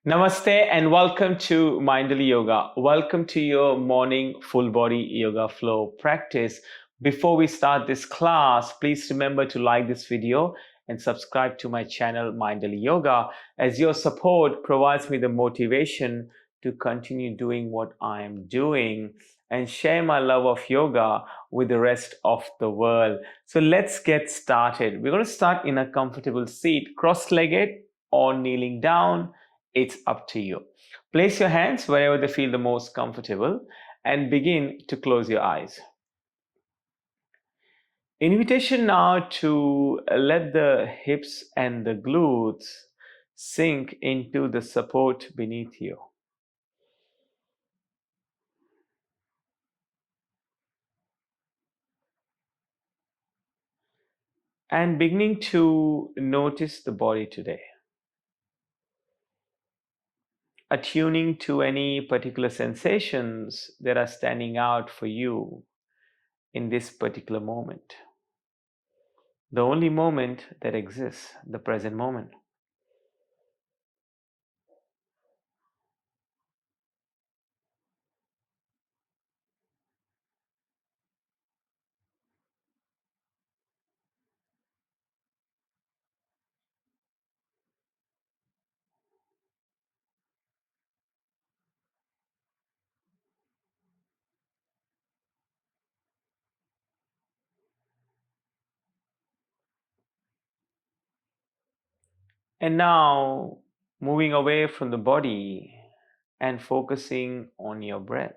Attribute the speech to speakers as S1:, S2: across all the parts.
S1: Namaste and welcome to Mindful Yoga. Welcome to your morning full body yoga flow practice. Before we start this class, please remember to like this video and subscribe to my channel Mindful Yoga, as your support provides me the motivation to continue doing what I am doing and share my love of yoga with the rest of the world. So let's get started. We're going to start in a comfortable seat, cross-legged or kneeling down. It's up to you. Place your hands wherever they feel the most comfortable and begin to close your eyes. Invitation now to let the hips and the glutes sink into the support beneath you. And beginning to notice the body today. Attuning to any particular sensations that are standing out for you in this particular moment. The only moment that exists, the present moment. And now, moving away from the body and focusing on your breath.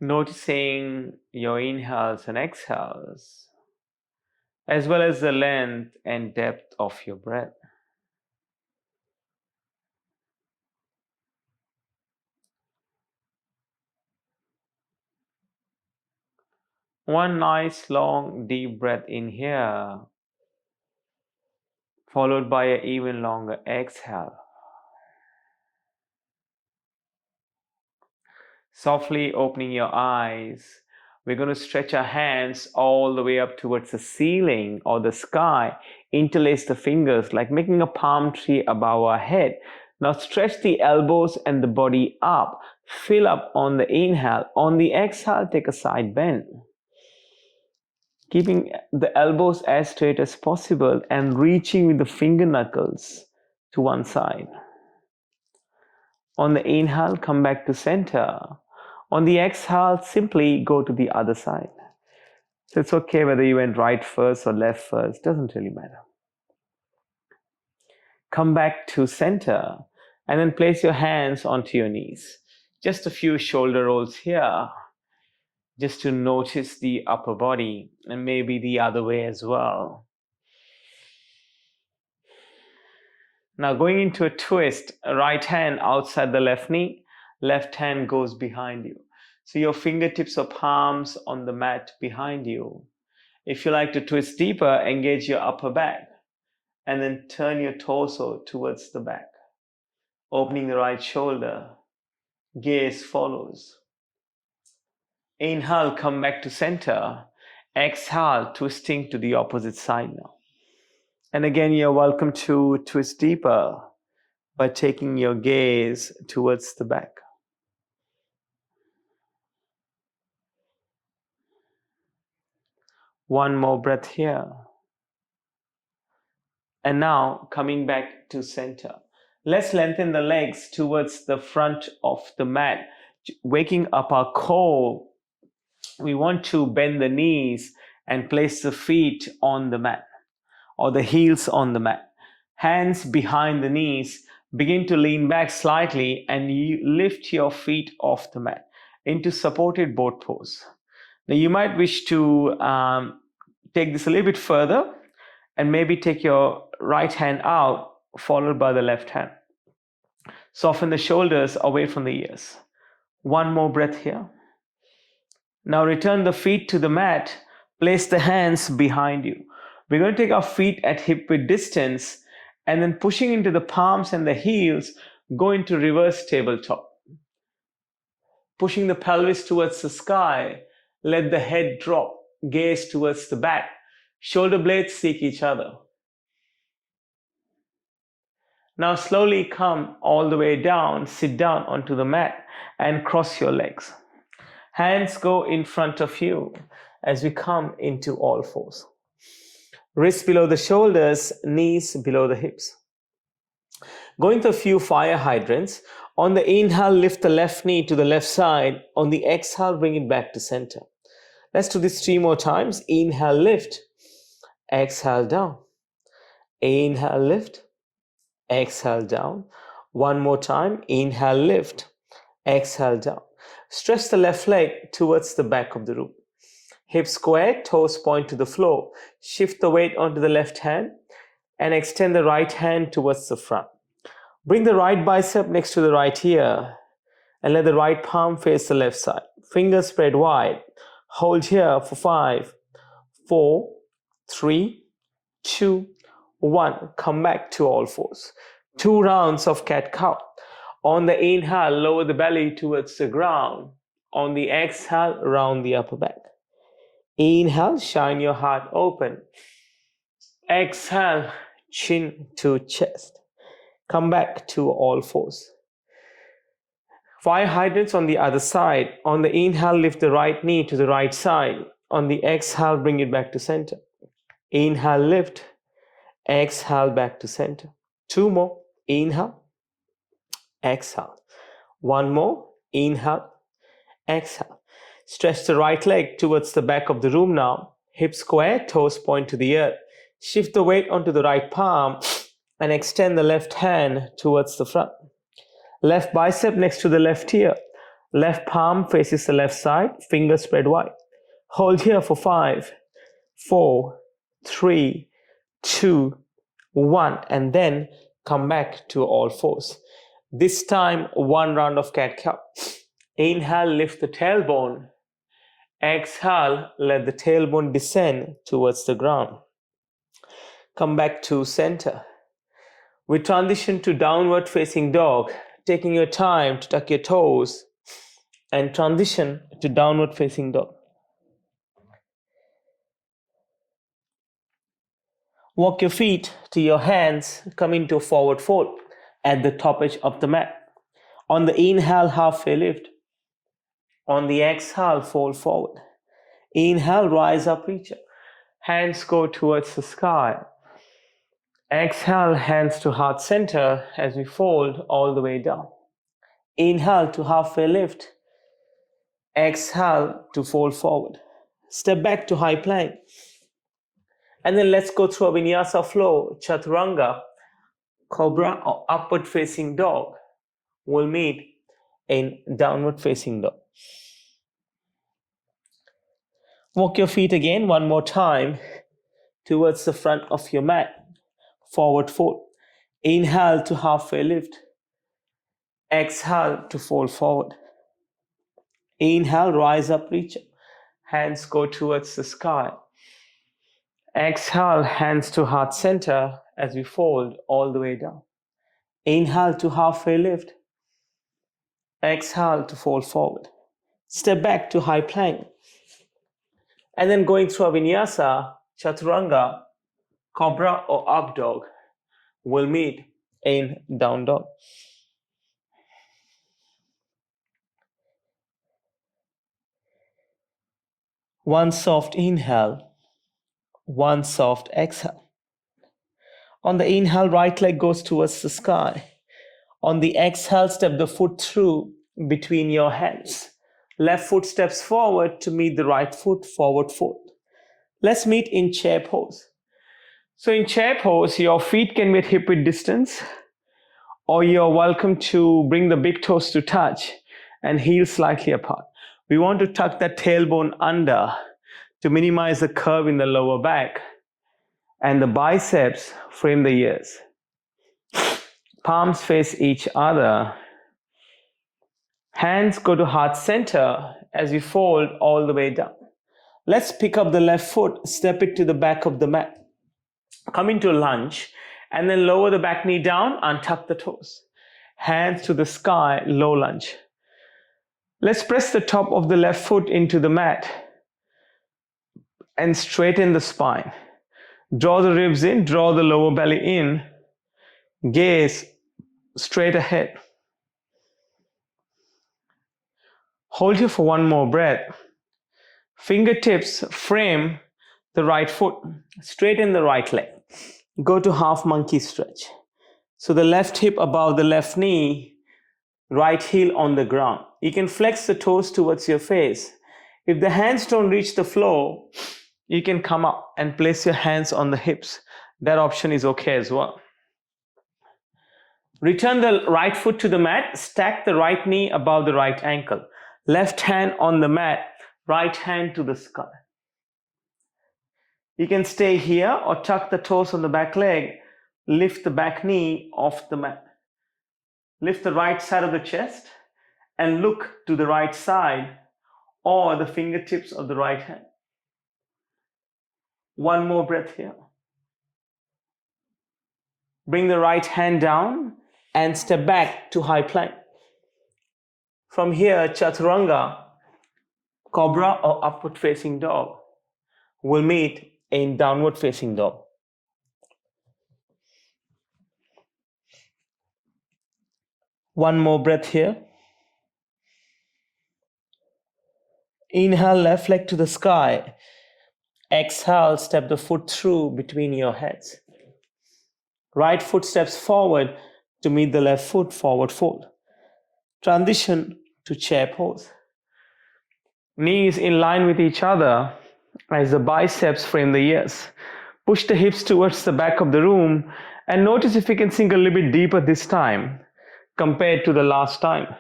S1: Noticing your inhales and exhales, as well as the length and depth of your breath. One nice long deep breath in here, followed by an even longer exhale. Softly opening your eyes, we're going to stretch our hands all the way up towards the ceiling or the sky. Interlace the fingers like making a palm tree above our head. Now stretch the elbows and the body up. Fill up on the inhale. On the exhale, take a side bend. Keeping the elbows as straight as possible and reaching with the finger knuckles to one side. On the inhale, come back to center. On the exhale, simply go to the other side. So it's okay whether you went right first or left first, doesn't really matter. Come back to center and then place your hands onto your knees. Just a few shoulder rolls here, just to notice the upper body and maybe the other way as well. Now going into a twist, right hand outside the left knee, left hand goes behind you. So your fingertips or palms on the mat behind you. If you like to twist deeper, engage your upper back and then turn your torso towards the back. Opening the right shoulder, gaze follows. Inhale, come back to center. Exhale, twisting to the opposite side now. And again, you're welcome to twist deeper by taking your gaze towards the back. One more breath here. And now coming back to center. Let's lengthen the legs towards the front of the mat, waking up our core. We want to bend the knees and place the feet on the mat or the heels on the mat. Hands behind the knees. Begin to lean back slightly and you lift your feet off the mat into supported boat pose. Now you might wish to take this a little bit further and maybe take your right hand out followed by the left hand. Soften the shoulders away from the ears. One more breath here. Now return the feet to the mat. Place the hands behind you. We're going to take our feet at hip width distance and then pushing into the palms and the heels, go into reverse tabletop. Pushing the pelvis towards the sky, let the head drop, gaze towards the back. Shoulder blades seek each other. Now slowly come all the way down, sit down onto the mat and cross your legs. Hands go in front of you as we come into all fours. Wrists below the shoulders, knees below the hips. Going to a few fire hydrants. On the inhale, lift the left knee to the left side. On the exhale, bring it back to center. Let's do this 3 more times. Inhale, lift. Exhale, down. Inhale, lift. Exhale, down. 1 more time. Inhale, lift. Exhale, down. Stretch the left leg towards the back of the room. Hips square, toes point to the floor. Shift the weight onto the left hand and extend the right hand towards the front. Bring the right bicep next to the right ear and let the right palm face the left side. Fingers spread wide. Hold here for 5, 4, 3, 2, 1. Come back to all fours. 2 rounds of cat-cow. On the inhale, lower the belly towards the ground. On the exhale, round the upper back. Inhale, shine your heart open. Exhale, chin to chest. Come back to all fours. Fire hydrants on the other side. On the inhale, lift the right knee to the right side. On the exhale, bring it back to center. Inhale, lift. Exhale, back to center. 2 more. Inhale. Exhale. 1 more. Inhale. Exhale. Stretch the right leg towards the back of the room now. Hips square, toes point to the earth. Shift the weight onto the right palm and extend the left hand towards the front. Left bicep next to the left ear. Left palm faces the left side, fingers spread wide. Hold here for 5, 4, 3, 2, 1, and then come back to all fours. This time, 1 round of cat-cow. Inhale, lift the tailbone. Exhale, let the tailbone descend towards the ground. Come back to center. We transition to downward facing dog, taking your time to tuck your toes and transition to downward facing dog. Walk your feet to your hands, come into a forward fold at the top edge of the mat. On the inhale, halfway lift. On the exhale, fold forward. Inhale, rise up, reach up. Hands go towards the sky. Exhale, hands to heart center as we fold all the way down. Inhale to halfway lift. Exhale to fold forward. Step back to high plank. And then let's go through a vinyasa flow, chaturanga, cobra or upward facing dog. We'll meet in downward facing dog. Walk your feet again 1 more time towards the front of your mat. Forward fold. Inhale to halfway lift. Exhale to fold forward. Inhale, rise up, reach up. Hands go towards the sky. Exhale, hands to heart center as we fold all the way down. Inhale to halfway lift. Exhale to fold forward. Step back to high plank. And then going through a vinyasa, chaturanga, cobra or up dog. We'll meet in down dog. One soft inhale, one soft exhale. On the inhale, right leg goes towards the sky. On the exhale, step the foot through between your hands. Left foot steps forward to meet the right foot, forward foot. Let's meet in chair pose. So in chair pose, your feet can be at hip width distance, or you're welcome to bring the big toes to touch and heels slightly apart. We want to tuck that tailbone under to minimize the curve in the lower back, and the biceps frame the ears. Palms face each other. Hands go to heart center as we fold all the way down. Let's pick up the left foot, step it to the back of the mat. Come into lunge and then lower the back knee down, untuck the toes. Hands to the sky, low lunge. Let's press the top of the left foot into the mat and straighten the spine. Draw the ribs in, draw the lower belly in, gaze straight ahead. Hold here for one more breath. Fingertips frame the right foot, straighten the right leg. Go to half monkey stretch. So the left hip above the left knee, right heel on the ground. You can flex the toes towards your face. If the hands don't reach the floor, you can come up and place your hands on the hips. That option is okay as well. Return the right foot to the mat, stack the right knee above the right ankle. Left hand on the mat, right hand to the sky. You can stay here or tuck the toes on the back leg, lift the back knee off the mat. Lift the right side of the chest and look to the right side or the fingertips of the right hand. One more breath here. Bring the right hand down and step back to high plank. From here, chaturanga, cobra or upward facing dog will meet in downward facing dog. One more breath here. Inhale, left leg to the sky. Exhale, step the foot through between your heads. Right foot steps forward to meet the left foot, forward fold. Transition to chair pose. Knees in line with each other as the biceps frame the ears. Push the hips towards the back of the room and notice if you can sink a little bit deeper this time compared to the last time.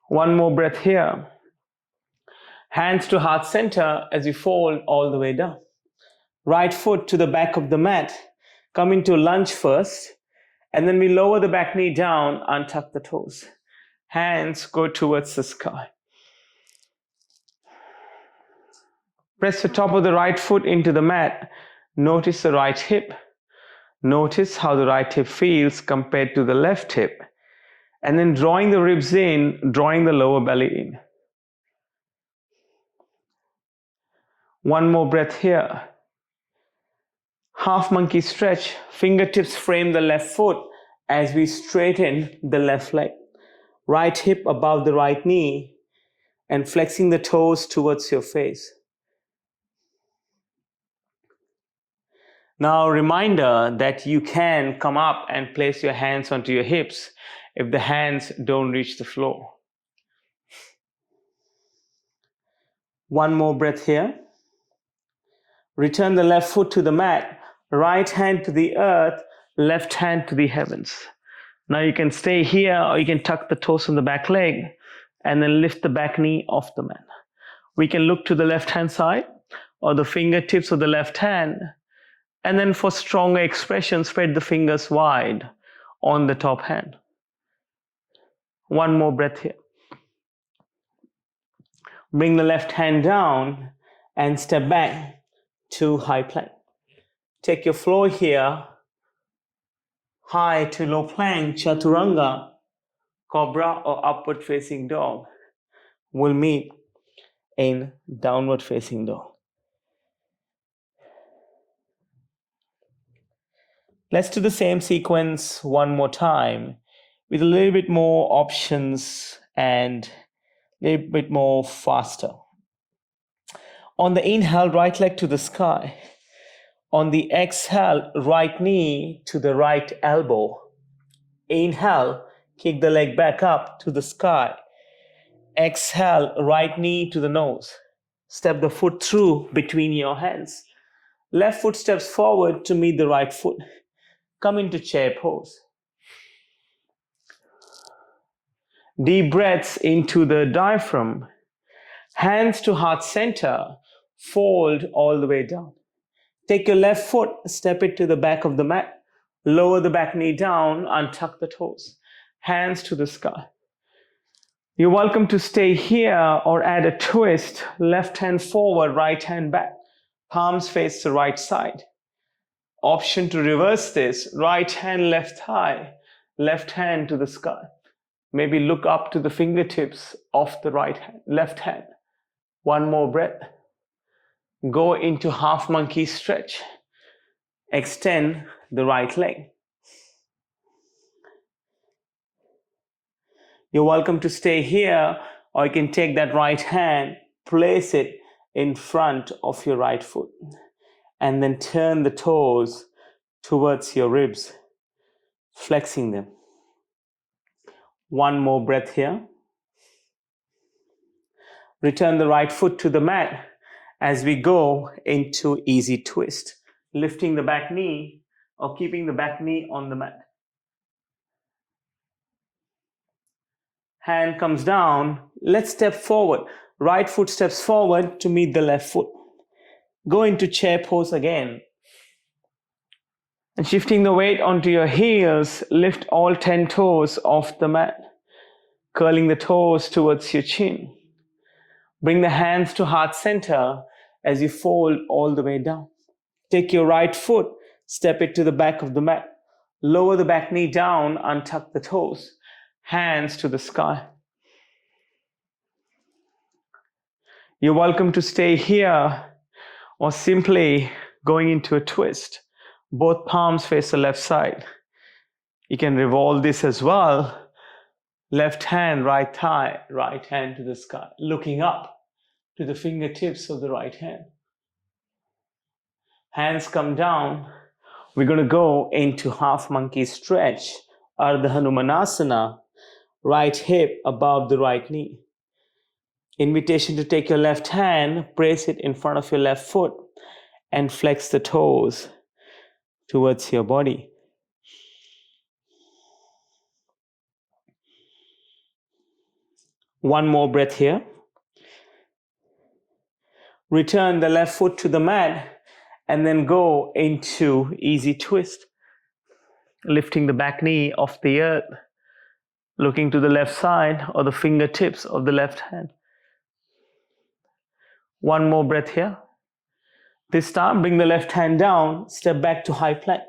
S1: One more breath here. Hands to heart center as you fold all the way down. Right foot to the back of the mat. Come into lunge first, and then we lower the back knee down, untuck the toes. Hands go towards the sky. Press the top of the right foot into the mat. Notice the right hip. Notice how the right hip feels compared to the left hip. And then drawing the ribs in, drawing the lower belly in. One more breath here. Half monkey stretch. Fingertips frame the left foot as we straighten the left leg. Right hip above the right knee and flexing the toes towards your face. Now, a reminder that you can come up and place your hands onto your hips if the hands don't reach the floor. One more breath here. Return the left foot to the mat, right hand to the earth, left hand to the heavens. Now you can stay here or you can tuck the toes on the back leg and then lift the back knee off the mat. We can look to the left hand side or the fingertips of the left hand. And then for stronger expression, spread the fingers wide on the top hand. One more breath here. Bring the left hand down and step back to high plank. Take your floor here, high to low plank, chaturanga, cobra or upward facing dog will meet in downward facing dog. Let's do the same sequence one more time with a little bit more options and a little bit more faster. On the inhale, right leg to the sky. On the exhale, right knee to the right elbow. Inhale, kick the leg back up to the sky. Exhale, right knee to the nose. Step the foot through between your hands. Left foot steps forward to meet the right foot. Come into chair pose. Deep breaths into the diaphragm. Hands to heart center. Fold all the way down. Take your left foot, step it to the back of the mat. Lower the back knee down, untuck the toes. Hands to the sky. You're welcome to stay here or add a twist. Left hand forward, right hand back. Palms face the right side. Option to reverse this. Right hand, left thigh. Left hand to the sky. Maybe look up to the fingertips of the left hand. One more breath. Go into half monkey stretch. Extend the right leg. You're welcome to stay here, or you can take that right hand, place it in front of your right foot, and then turn the toes towards your ribs, flexing them. One more breath here. Return the right foot to the mat as we go into easy twist, lifting the back knee or keeping the back knee on the mat. Hand comes down. Let's step forward. Right foot steps forward to meet the left foot. Go into chair pose again. And shifting the weight onto your heels, lift all 10 toes off the mat, curling the toes towards your chin. Bring the hands to heart center as you fold all the way down. Take your right foot, step it to the back of the mat. Lower the back knee down, untuck the toes. Hands to the sky. You're welcome to stay here or simply going into a twist. Both palms face the left side. You can revolve this as well. Left hand, right thigh, right hand to the sky, looking up to the fingertips of the right hand. Hands come down. We're going to go into half monkey stretch, Ardha Hanumanasana. Right hip above the right knee. Invitation to take your left hand, place it in front of your left foot, and flex the toes towards your body. One more breath here. Return the left foot to the mat and then go into easy twist. Lifting the back knee off the earth. Looking to the left side or the fingertips of the left hand. One more breath here. This time, bring the left hand down, step back to high plank.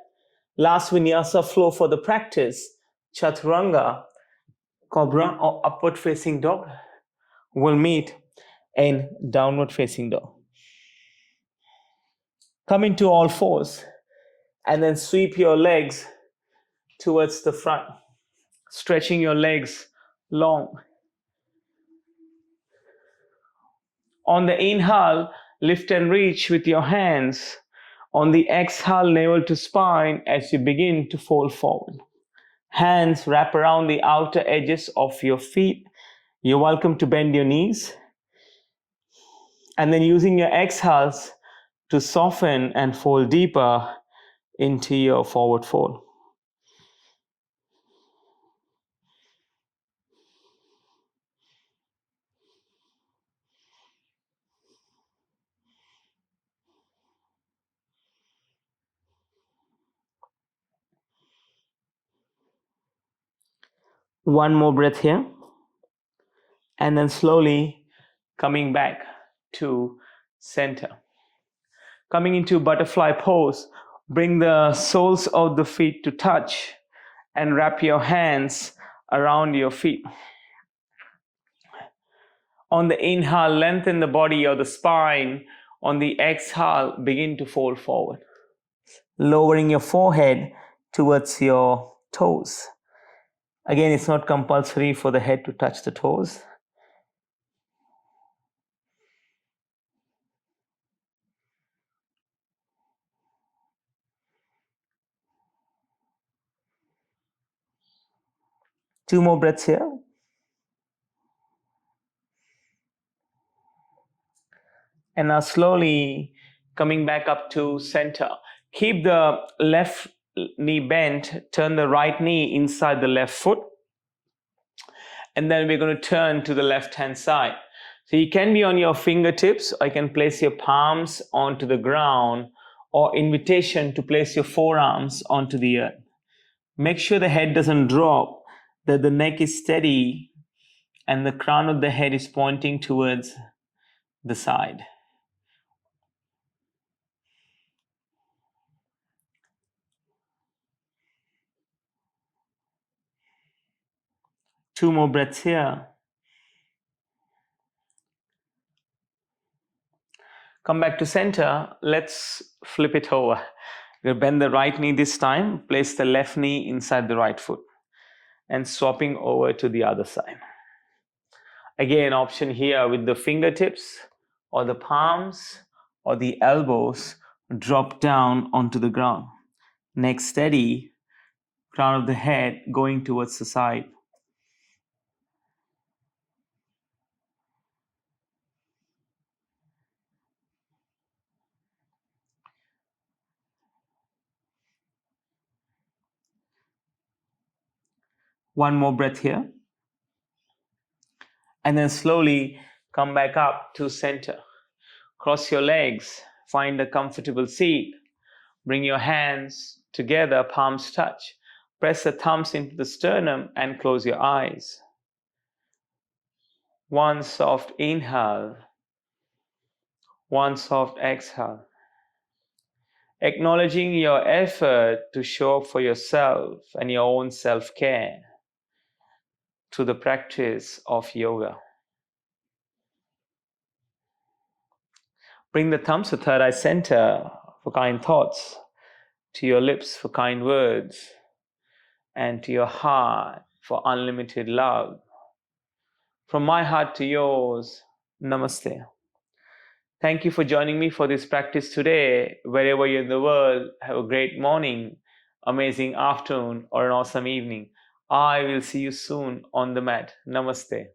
S1: Last vinyasa flow for the practice, chaturanga, cobra or upward facing dog will meet in downward facing dog. Come into all fours and then sweep your legs towards the front. Stretching your legs long. On the inhale, lift and reach with your hands. On the exhale, navel to spine as you begin to fold forward. Hands wrap around the outer edges of your feet. You're welcome to bend your knees. And then using your exhales to soften and fold deeper into your forward fold. One more breath here. And then slowly coming back to center. Coming into butterfly pose, bring the soles of the feet to touch and wrap your hands around your feet. On the inhale, lengthen the body or the spine. On the exhale, begin to fold forward. Lowering your forehead towards your toes. Again, it's not compulsory for the head to touch the toes. Two more breaths here. And now slowly coming back up to center. Keep the left knee bent, turn the right knee inside the left foot. And then we're going to turn to the left hand side. So you can be on your fingertips, or you can place your palms onto the ground, or invitation to place your forearms onto the earth. Make sure the head doesn't drop, that the neck is steady, and the crown of the head is pointing towards the side. Two more breaths here. Come back to center. Let's flip it over. We'll bend the right knee this time. Place the left knee inside the right foot and swapping over to the other side. Again, option here with the fingertips or the palms or the elbows drop down onto the ground. Neck steady, crown of the head going towards the side. One more breath here. And then slowly come back up to center. Cross your legs, find a comfortable seat. Bring your hands together, palms touch. Press the thumbs into the sternum and close your eyes. One soft inhale, one soft exhale. Acknowledging your effort to show up for yourself and your own self-care through the practice of yoga. Bring the thumbs to third eye center for kind thoughts, to your lips for kind words, and to your heart for unlimited love. From my heart to yours, Namaste. Thank you for joining me for this practice today. Wherever you're in the world, have a great morning, amazing afternoon, or an awesome evening. I will see you soon on the mat. Namaste.